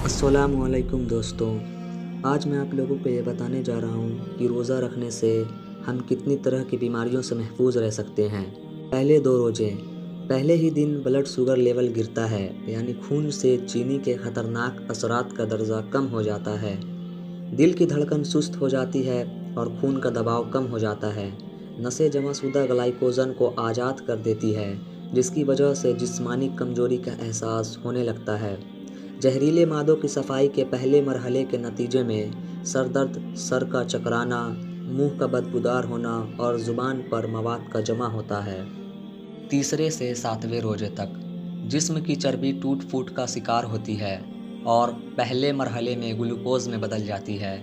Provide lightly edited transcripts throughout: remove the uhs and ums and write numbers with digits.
अस्सलाम वालेकुम दोस्तों। आज मैं आप लोगों को ये बताने जा रहा हूँ कि रोज़ा रखने से हम कितनी तरह की बीमारियों से महफूज रह सकते हैं। पहले 2 रोज़े, पहले ही दिन ब्लड शुगर लेवल गिरता है, यानी खून से चीनी के ख़तरनाक असरात का दर्जा कम हो जाता है। दिल की धड़कन सुस्त हो जाती है और खून का दबाव कम हो जाता है। नसें जमाशुदा ग्लाइकोजन को आज़ाद कर देती है, जिसकी वजह से जिस्मानी कमज़ोरी का एहसास होने लगता है। जहरीले मादों की सफाई के पहले मरहले के नतीजे में सर दर्द, सर का चकराना, मुंह का बदबूदार होना और ज़ुबान पर मवाद का जमा होता है। तीसरे से 7वें रोजे तक जिस्म की चर्बी टूट फूट का शिकार होती है और पहले मरहले में ग्लूकोज में बदल जाती है।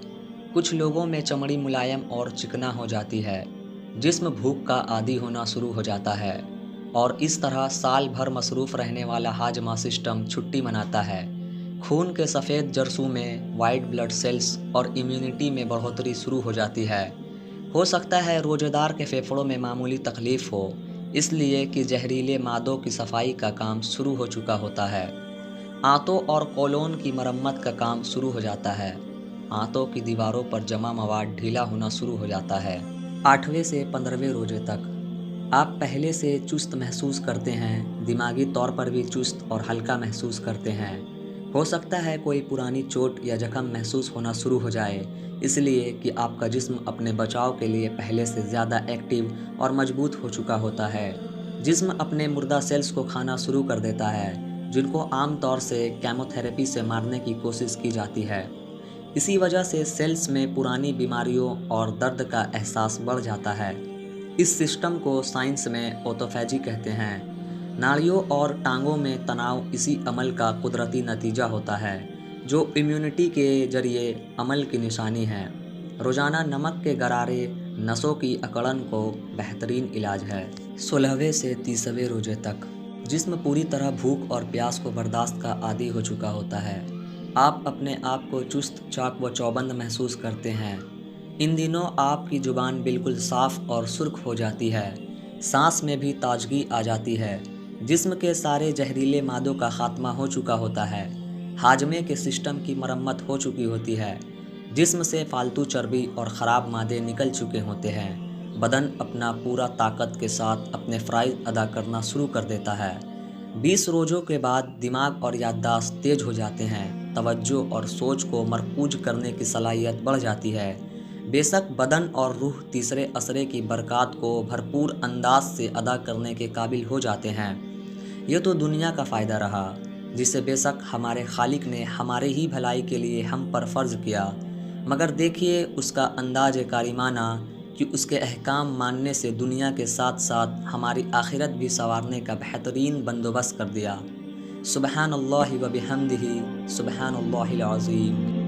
कुछ लोगों में चमड़ी मुलायम और चिकना हो जाती है। जिस्म भूख का आदी होना शुरू हो जाता है और इस तरह साल भर मसरूफ़ रहने वाला हाजमा सिस्टम छुट्टी मनाता है। खून के सफ़ेद जर्सों में वाइट ब्लड सेल्स और इम्यूनिटी में बढ़ोतरी शुरू हो जाती है। हो सकता है रोज़ेदार के फेफड़ों में मामूली तकलीफ़ हो, इसलिए कि जहरीले मादों की सफाई का काम शुरू हो चुका होता है। आंतों और कोलोन की मरम्मत का काम शुरू हो जाता है। आंतों की दीवारों पर जमा मवाद ढीला होना शुरू हो जाता है। 8वें से 15वें रोजे तक आप पहले से चुस्त महसूस करते हैं, दिमागी तौर पर भी चुस्त और हल्का महसूस करते हैं। हो सकता है कोई पुरानी चोट या जख्म महसूस होना शुरू हो जाए, इसलिए कि आपका जिस्म अपने बचाव के लिए पहले से ज़्यादा एक्टिव और मजबूत हो चुका होता है। जिस्म अपने मुर्दा सेल्स को खाना शुरू कर देता है, जिनको आम तौर से केमोथेरेपी से मारने की कोशिश की जाती है। इसी वजह से सेल्स में पुरानी बीमारियों और दर्द का एहसास बढ़ जाता है। इस सिस्टम को साइंस में ऑटोफैजी कहते हैं। नाड़ियों और टांगों में तनाव इसी अमल का कुदरती नतीजा होता है, जो इम्यूनिटी के जरिए अमल की निशानी है। रोज़ाना नमक के गरारे नसों की अकड़न को बेहतरीन इलाज है। 16वें से 30वें रोजे तक जिस्म पूरी तरह भूख और प्यास को बर्दाश्त का आदी हो चुका होता है। आप अपने आप को चुस्त, चाक व चौबंद महसूस करते हैं। इन दिनों आपकी ज़ुबान बिल्कुल साफ़ और सुर्ख हो जाती है। सांस में भी ताजगी आ जाती है। जिस्म के सारे जहरीले मादों का खात्मा हो चुका होता है। हाजमे के सिस्टम की मरम्मत हो चुकी होती है। जिस्म से फालतू चर्बी और ख़राब मादे निकल चुके होते हैं। बदन अपना पूरा ताकत के साथ अपने फ़राइज़ अदा करना शुरू कर देता है। 20 रोज़ों के बाद दिमाग और याददाश्त तेज हो जाते हैं। तवज्जो और सोच को मरकूज करने की सलाहियत बढ़ जाती है। बेशक बदन और रूह तीसरे असरे की बरक़ात को भरपूर अंदाज से अदा करने के काबिल हो जाते हैं। ये तो दुनिया का फ़ायदा रहा, जिसे बेशक हमारे खालिक ने हमारे ही भलाई के लिए हम पर फ़र्ज़ किया, मगर देखिए उसका अंदाज़ कारिमाना कि उसके अहकाम मानने से दुनिया के साथ साथ हमारी आखिरत भी संवारने का बेहतरीन बंदोबस्त कर दिया। सुबहानल्लाहि व बिहम्दिही, सुबहानल्लाहिल अज़ीम।